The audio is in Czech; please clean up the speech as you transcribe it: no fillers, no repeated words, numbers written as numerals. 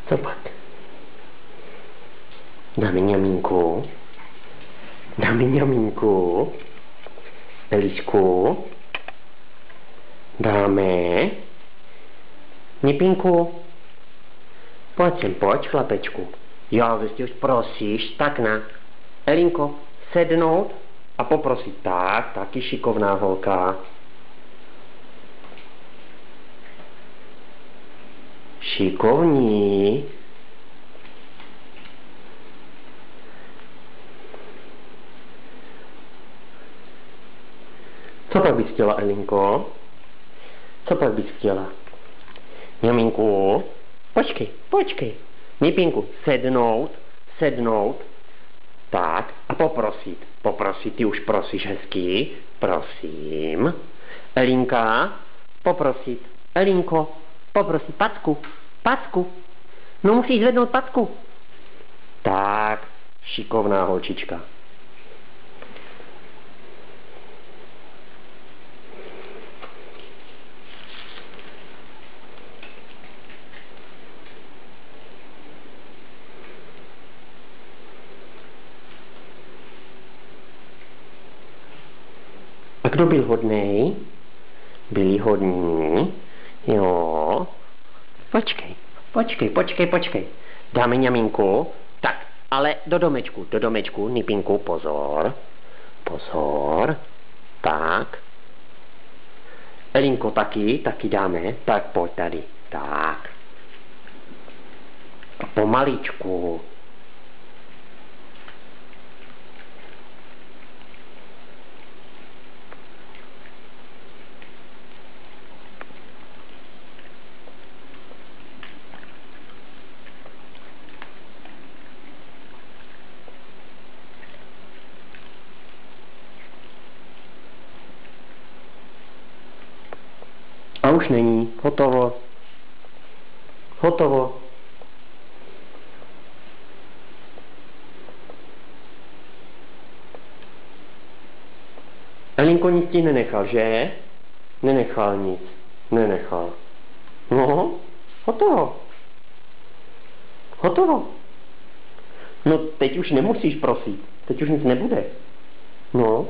Co pak? Dáme ňamínku. Dáme ňamínku. Elišku. Dáme. Nipinku. Pojď sem, pojď, chlapečku. Jo, vy už prosíš, tak na. Elinko, sednout a poprosit. Tak, taky šikovná holka. Šikovní. Co pak bys chtěla, Elinko? Co pak bys chtěla? Ňaminku, počkej, počkej. Nipinku, sednout, sednout. Tak, a poprosit. Poprosit, ty už prosíš hezky. Prosím. Elinka, poprosit. Elinko, poprosit. Packu, packu. No musíš zvednout packu. Tak, šikovná holčička. A kdo byl hodnej? Byli hodní. Jo. Počkej, počkej, počkej, počkej. Dáme ňaminku. Tak, ale do domečku, Nipinku, pozor. Pozor. Tak. Elinko taky dáme. Tak pojď tady. Tak. A pomaličku. A už není. Hotovo. Hotovo. Elinko nic ti nenechal, že? Nenechal nic. Nenechal. No, hotovo. Hotovo. No, teď už nemusíš prosit. Teď už nic nebude. No.